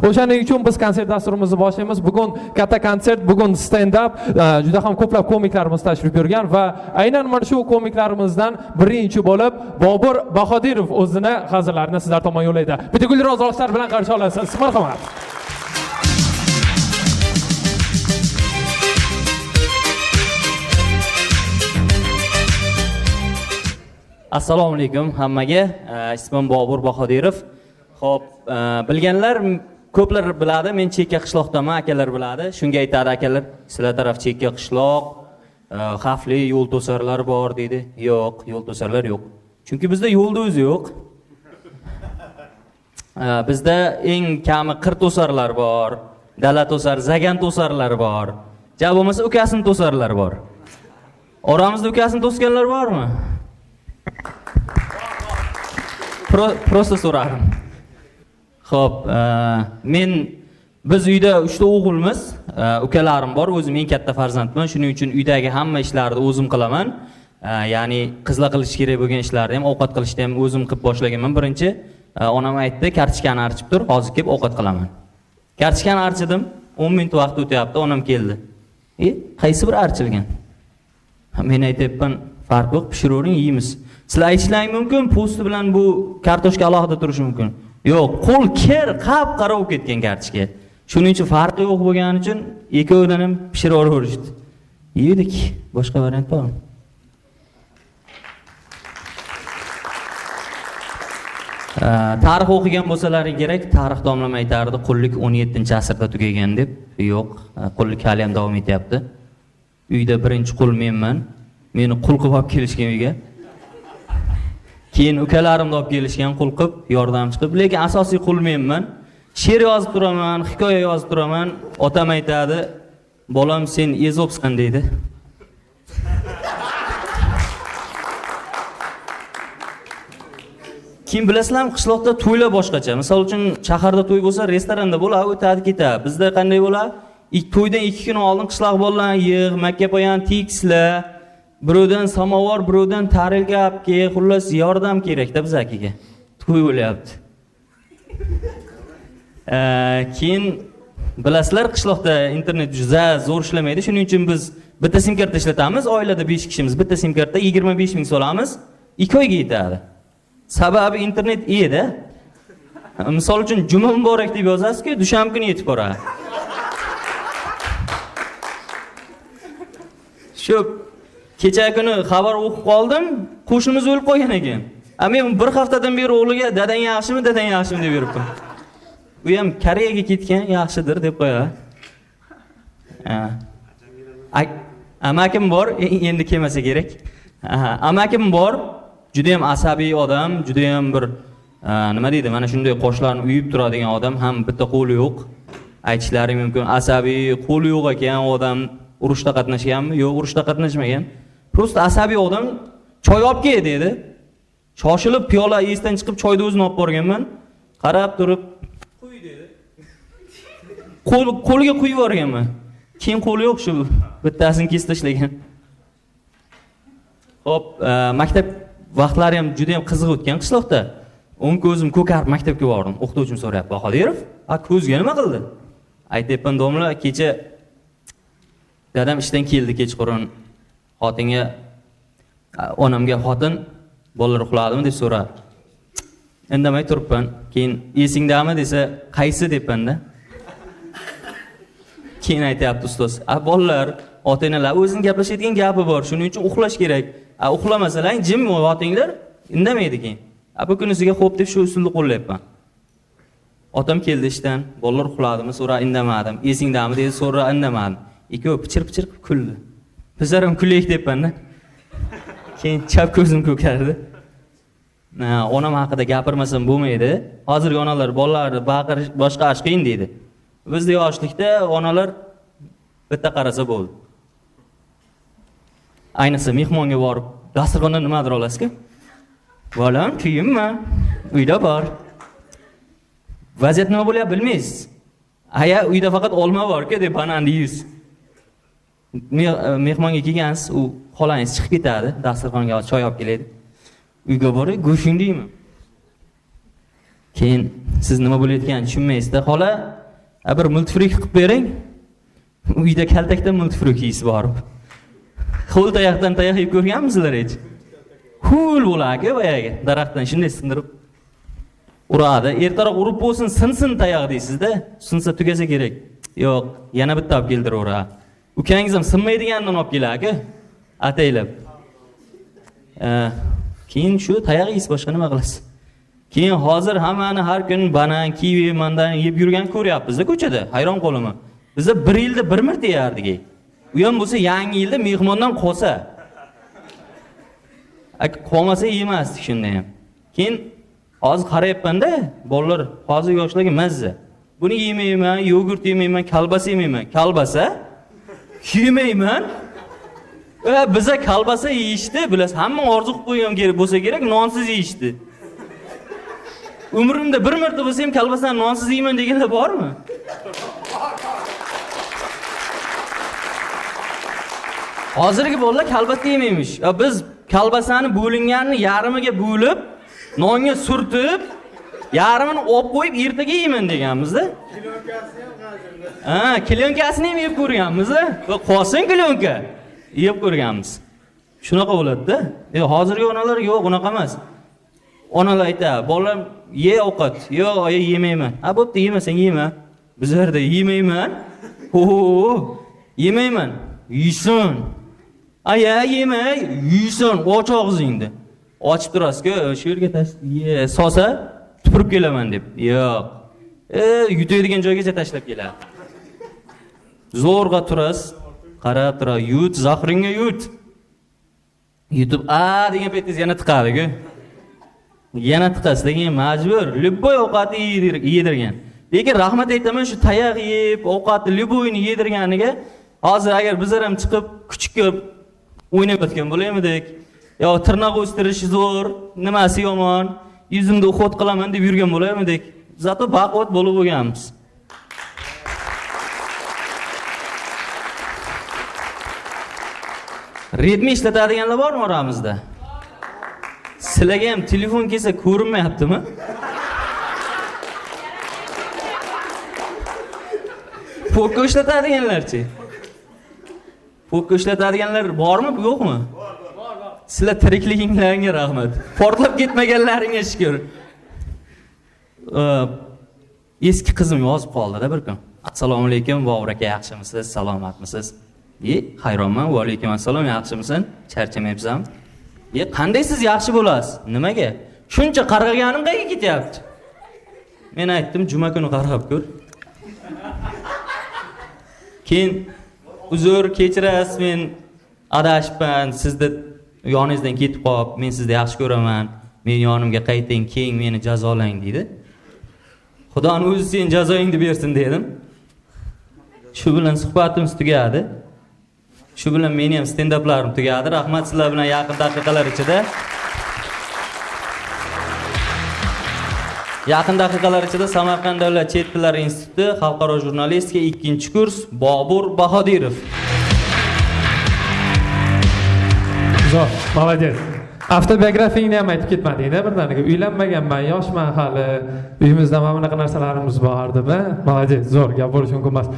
O'shaning uchun biz konsert dasturimizni boshlaymiz. Bugun katta konsert, bugun stand up, juda ham ko'plab komiklarimiz tashrif buyurgan va aynan mana shu komiklarimizdan birinchi bo'lib Bobur Bahodirov o'zini hazillarni sizlar tomon yo'llaydi. Bitta gulroz olishlar bilan qarshi olasiz. Marhamat. Assalomu alaykum hammaga. Ismim Bobur Bahodirov. Xo'p, bilganlar ko'plar biladi, men chekka qishloqdaman, akalar biladi. Shunga aytadi akalar, sizlar taraf chekka qishloq, xavfli yo'l to'sarlar bor deydi. Yo'q, yo'l to'sarlar yo'q. Chunki bizda yo'lda o'zi yo'q. Bizda eng kami qir to'sarlar bor, dala to'sar, zagan to'sarlar bor. Ja bo'lmasa ukasini to'sarlar bor. Oramizda ukasini to'sganlar bormi? Prosta so'radim. Xo'p, biz uyda 3 ta o'g'ilmiz, ukalarim bor, o'zim eng katta farzandman. Shuning uchun uydagi hamma ishlarni o'zim qilaman. Ya'ni qizlar qilish kerak bo'lgan ishlarni ham, ovqat qilishni ham o'zim qilib boshlaganman. Birinchi onam aytdi, kartochkani archib tur, hozir kelib ovqat qilaman. Kartochkani archidim, 10 minut vaqt o'tyapti, onam keldi. Qaysi bir archilgan? Men aytayapman, farq yo'q, pishiravering, yeymiz. Sizlar aytishlaring mumkin, po'sti bilan bu kartoshka alohida turishi mumkin. Yo'q, qo'l qap-qaro bo'lib ketgan kartoshka. Shuning uchun farqi yo'q bo'lgani uchun ikkovidan ham pishirib yuborishdi. Yedik, boshqa variant bormi? Tarix o'qigan bo'lsalaring kerak, tarix domlam aytardi, qullik 17-asrda tugagan deb. Yo'q, qullik hali ham davom etyapti. Uyda birinchi qul menman. Meni qul qilib olib kelishgan uyga. Keyin ukalarimni olib kelishgan qul qilib, yordamchi qilib, lekin asosiy qul menman. She'r yozib turaman, hikoya yozib turaman. Otam aytadi, "Bolam, sen Ezopsan" deydi. Kim bilasizlarmi, qishloqda to'ylar boshqacha. Misol uchun, shaharda to'y bo'lsa, restoranda bo'ladi, o'tadi ketadi. Bizda qanday bo'ladi? To'ydan 2 kun oldin qishloq bolalarni yig'ib, makka poyan tekslar, birovdan samovar, birovdan tarelka olib kel, xullas yordam kerak-da bizakiga. To'y bo'lyapti. Keyin bilasizlar, qishloqda internet juda zo'r ishlamaydi. Shuning uchun biz bitta sim karta ishlatamiz, oilada 5 kishimiz. Bitta sim karta 25 ming solamiz, 2 oyga yetadi. Sababi internet iyida. Misol uchun juma muborak deb yozasiz-ku, dushanba kuni yetib boradi. Shu kecha kuni xabar o'qib qoldim, qo'shnimiz o'lib qolgan ekan. Men bir haftadan beri o'g'liga dadang yaxshimi, dadang yaxshimi deb yuribman. U ham Koreyaga ketgan, yaxshidir deb qo'yadi. Amakim bor, endi kelmasa kerak. Amakim bor, juda ham asabiy odam, juda ham bir nima deydi, mana shunday qoshlarni uyib turadigan odam, ham bitta qo'li yo'q. Aytishlaring mumkin, asabiy, qo'li yo'q ekan odam. Urushda qatnashganmi? Yo'q, urushda qatnashmagan. Prosta asabiy odam, choy olib kel dedi. Shoshilib piyola esdan chiqib choyni o'zim olib borganman. Qarab turib, "Quy" dedi. Qo'liga quyib yuborganman. Keyin qo'li yo'q, shu bittasini kesib tashlagan. Xo'p, maktab vaqtlari ham juda ham qiziq o'tgan qishloqda. O'ng-ko'zim ko'karib maktabga bordim. O'qituvchim so'rayapti, "Bahodirov, ko'zga nima qildi?" Aytayapman, "Domla, kecha dadam ishdan keldi kechqurun. Xotinga, onamga xotin bolalar uxladimi deb so'radi. Indamay turibman. Keyin esingdami desa, qaysi debman-da. Keyin aytayapti ustoz, bolalar, ota-onalar o'zining gaplashadigan gapi bor. Shuning uchun uxlash kerak. Uxlamasalar, jim xotinglar indamaydi keyin. Bu kunisiga xo'p deb shu usulni qo'llayapman. Otam keldi ishdan, bolalar uxladimi, so'ra indamadim. Esingdami dedi, so'ra indamadim. Ikkovi pichir-pichir kuldi. Bizlar ham kulaylik debman-da. Keyin chap ko'zim ko'kardi. Onam haqida gapirmasam bo'lmaydi. Hozirgi onalar bolalarni baqirish, boshqarish qiyin deydi. Bizda yoshlikda onalar bitta qarasa bo'ldi. Ayniqsa mehmonga borib, dasturxondan nimadir olasiz-ku? Bolam, kiyimmi? Uyda bor. Vaziyat nima bo'lyapti bilmaysiz. Aya, uyda faqat olma bor-ku deb banandi yuz. Mehmonga kelgansiz, u xolangiz chiqib ketadi, dasturxonga choy olib keladi. Uyga borib, go'shing deymi? Keyin siz nima bo'layotganini tushunmaysizda. Xola, bir multifrik qilib bering. Uyda kaltakdan multifrik yeysiz borib. Qo'l tayoqdan tayoq yeb ko'rganmisizlar hech? Hul bo'ladi boyagi daraxtdan shunday sindirib uradi. Ertaroq urib bo'lsin, sinsin tayoq deysizda. Sinsa tugasa kerak. Yo'q, yana bitta olib keldiravera. Ukangiz ham sinmaydigandan olib keladi. Ataylab. Keyin shu tayoq yeysiz, boshqa nima qilasiz? Keyin hozir hammani har kun banan, kivi, mandan yeb yurgan ko'ryapmiz-da ko'chada. Hayron qolaman. Bizda 1 yilda 1 marta yerdik. U ham bo'lsa yangi yilda mehmondan qolsa. Qolmasa yemasdik shunda ham. Keyin hozir qarayapman-da, bolalar hozir yoshlarga mazza. Buni yemayman, yogurt yemayman, kalbasa yemayman. Kalbasa? Yemayman. Biza kalbasa yeyishdi, bilasiz, hamma orzu qilib qo'ygan kerak bo'lsa kerak, nonsiz yeyishdi. Umrimda 1 marta bo'lsa ham kalbasani nonsiz yeyman deganlar bormi? Hozirgi bolalar kalbasa yemaymish. Biz kalbasani bo'linganini yarimiga bo'lib, nonga surtib, yarimini olib qo'yib ertaga yeyman deganmiz-da. Kilyonkasini ham yeb ko'rganmiz-da. Va qolsin kilyonka. Yeb ko'rganmiz. Shunaqa bo'ladi-da. Hozirgi onalar yo'q, unaqa emas. Onalar aytadi, bolalar ye ovqat. Yo'q, oyi yemayman. Bo'pti, yemasang yema. Bizlarda yemayman. Yemayman. Yeysin. Aya yemay, yeysin, och og'zingni. Ochib turasiz-ku, shu yerga tashlab sosa, tupurib kelaman deb. Yo'q. Yutadigan joygacha tashlab keladi. Zo'rg'a turasiz, qarab turasiz, yut, zahringga yut. Yutib, degan paytingiz yana tiqadi-ku. Yana tiqasiz, lekin majbur, любой ovqatni yedirgan. Lekin rahmat aytaman, shu tayoq yeb, ovqatni любойni yedirganiga, hozir agar bizlar ham chiqib, kuchukka o'ynab o'tgan bo'laymidik. Yo tirnoq o'stirish zo'r, nimasi yomon, yuzimda uxot qilaman deb yurgan bo'laymidik. Zato baquvvat bo'lib bo'lganmiz. Redmi ishlatadiganlar bormi oramizda? Sizlarga ham telefon kelsa ko'rinmayaptimi? Poco ishlatadiganlarchi? Poco ishlatadiganlar bormi, yo'qmi? Sizlar tirikliginglarga rahmat. Portlab ketmaganlaringga shukr. Eski qizim yozib qoldi-da bir kun. Assalomu alaykum, Bobur aka, yaxshimisiz? Salomatmisiz? Hayronman. Va alaykum assalom, yaxshimisan? Charchamayapsanmi? Qanday siz yaxshi bo'lasiz? Nimaga? Shuncha qarg'aganim qayerga ketyapti? Men aytdim, juma kuni qarab ko'r. Keyin uzr, kechirasiz, men adashibman, sizni yoningizdan ketib qolib, men sizni yaxshi ko'raman. Men yonimga qayting, keyin meni jazolang dedi. Xudoning o'zi sen jazoingni bersin dedim. Shu bilan suhbatimiz tugadi. Shu bilan meni ham stand-uplarim tugadi. Rahmat sizlar bilan yaqin daqiqalar ichida. Yaqin daqiqalar ichida Samarqand davlat chet tillari instituti xalqaro jurnalistika 2-kurs Bobur Bahodirov. Zo'r, молодец. Avtobiografingni ham aytib ketmading-da birdaniga. Uylanmaganman, yoshman hali. Uyimizda mana bunaqa narsalarimiz bor deb, молодец, zo'r, gap bo'lishi mumkin emas.